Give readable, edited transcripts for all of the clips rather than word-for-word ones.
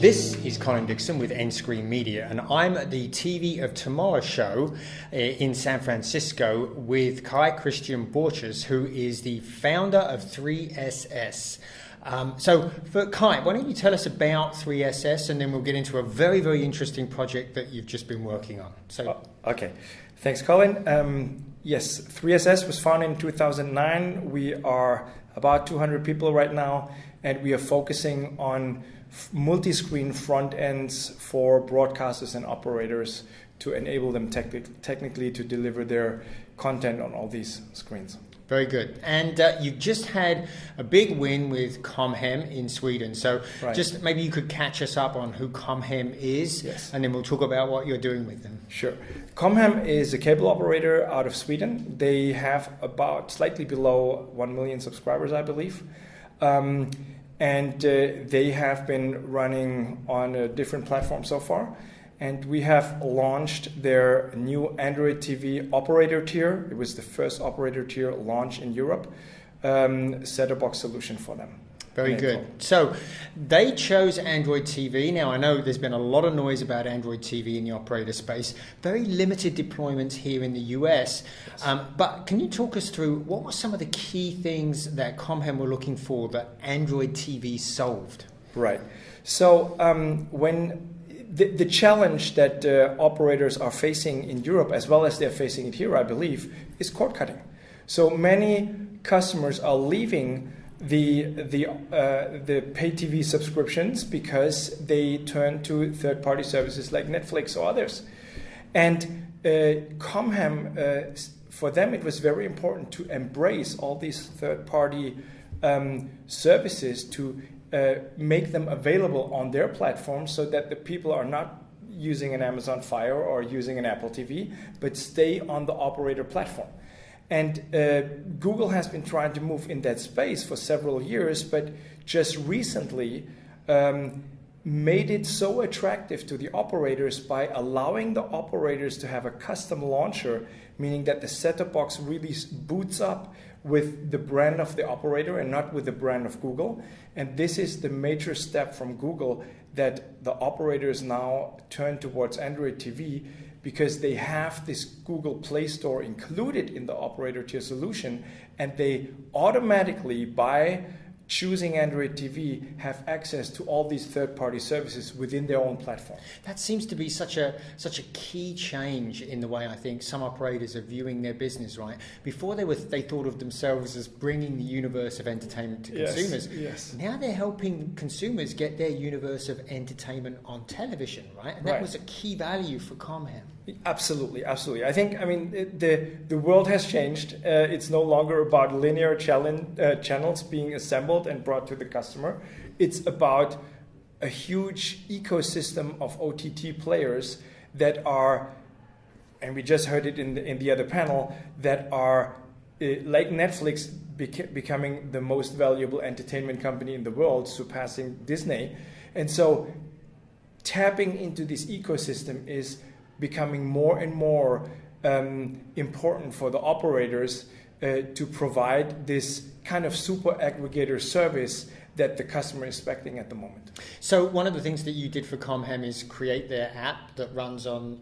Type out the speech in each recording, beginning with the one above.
This is Colin Dixon with End Screen Media, and I'm at the TV of Tomorrow show in San Francisco with Kai-Christian Borchers, who is the founder of 3SS. So for Kai, why don't you tell us about 3SS, and then we'll get into a very, very interesting project that you've just been working on. Okay, thanks, Colin. Yes, 3SS was founded in 2009. We are about 200 people right now, and we are focusing on multi-screen front ends for broadcasters and operators to enable them technically to deliver their content on all these screens. Very good. And you've just had a big win with Comhem in Sweden. So just maybe you could catch us up on who Comhem is, and then we'll talk about what you're doing with them. Sure. Comhem is a cable operator out of Sweden. They have about slightly below 1 million subscribers, I believe. And they have been running on a different platform so far. And we have launched their new Android TV operator tier. It was the first operator tier launch in Europe, set-top box solution for them. Very good. So they chose Android TV. Now, I know there's been a lot of noise about Android TV in the operator space. Very limited deployments here in the US. Yes. But can you talk us through what were some of the key things that Comhem were looking for that Android TV solved? Right. So when the challenge that operators are facing in Europe, as well as they're facing it here, I believe, is cord cutting. So many customers are leaving the pay TV subscriptions because they turn to third-party services like Netflix or others. And Comhem, for them, it was very important to embrace all these third-party services to make them available on their platform so that the people are not using an Amazon Fire or using an Apple TV, but stay on the operator platform. And Google has been trying to move in that space for several years, but just recently made it so attractive to the operators by allowing the operators to have a custom launcher, meaning that the set-top box really boots up with the brand of the operator and not with the brand of Google. And this is the major step from Google that the operators now turn towards Android TV, because they have this Google Play Store included in the operator tier solution, and they automatically, by choosing Android TV, have access to all these third-party services within their own platform. That seems to be such a key change in the way I think some operators are viewing their business, right? Before they thought of themselves as bringing the universe of entertainment to consumers. Yes. Now they're helping consumers get their universe of entertainment on television, right? And that was a key value for Comhem. Absolutely. I think, the world has changed. It's no longer about linear channels being assembled and brought to the customer. It's about a huge ecosystem of OTT players that are, and we just heard it in the other panel, that are like Netflix becoming the most valuable entertainment company in the world, surpassing Disney. And so tapping into this ecosystem is becoming more and more important for the operators to provide this kind of super aggregator service that the customer is expecting at the moment. So one of the things that you did for Comhem is create their app that runs on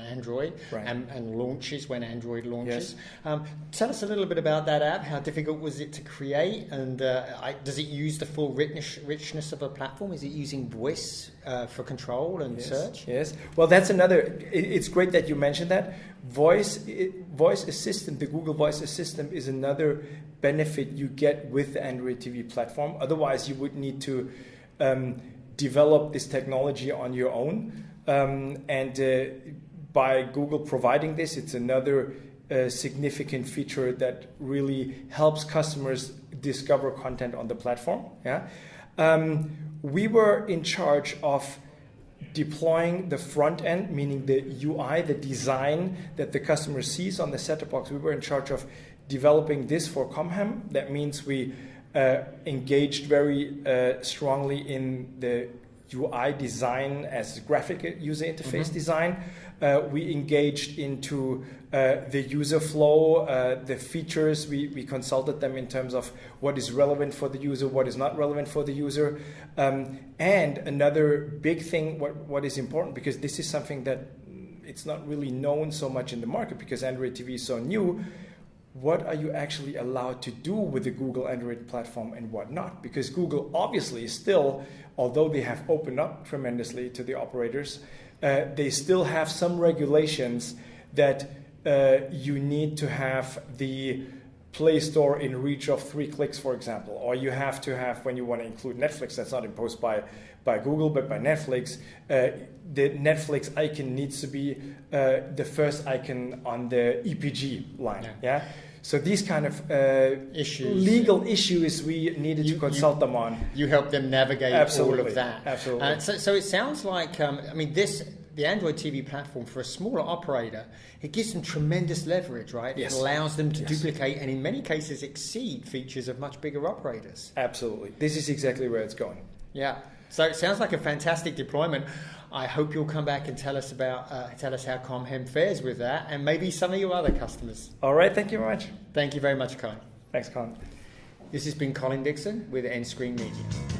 Android and launches when Android launches. Yes. Tell us a little bit about that app. How difficult was it to create, and does it use the full richness of a platform? Is it using voice for control and search? Yes. Well, that's another. It's great that you mentioned that. Voice Assistant, the Google Voice Assistant, is another benefit you get with the Android TV platform. Otherwise, you would need to develop this technology on your own. By Google providing this, it's another significant feature that really helps customers discover content on the platform. We were in charge of deploying the front end, meaning the UI, the design that the customer sees on the set-top box. We were in charge of developing this for Comhem. That means we engaged very strongly in the UI design as graphic user interface design. We engaged into the user flow, the features. We consulted them in terms of what is relevant for the user, what is not relevant for the user. And another big thing, what is important, because this is something that it's not really known so much in the market because Android TV is so new. What are you actually allowed to do with the Google Android platform and what not? Because Google obviously still, although they have opened up tremendously to the operators, they still have some regulations that you need to have the Play Store in reach of 3 clicks, for example, or you have to have, when you want to include Netflix, that's not imposed by Google, but by Netflix, the Netflix icon needs to be the first icon on the EPG line. Yeah. So these kind of legal issues we needed to consult them on. You help them navigate all of that. Absolutely. So it sounds like, the Android TV platform for a smaller operator, it gives them tremendous leverage, right? Yes. It allows them to duplicate and in many cases exceed features of much bigger operators. Absolutely. This is exactly where it's going. Yeah. So it sounds like a fantastic deployment. I hope you'll come back and tell us how ComHem fares with that and maybe some of your other customers. All right. Thank you very much. Thank you very much, Kai. Thanks, Colin. This has been Colin Dixon with Endscreen Media.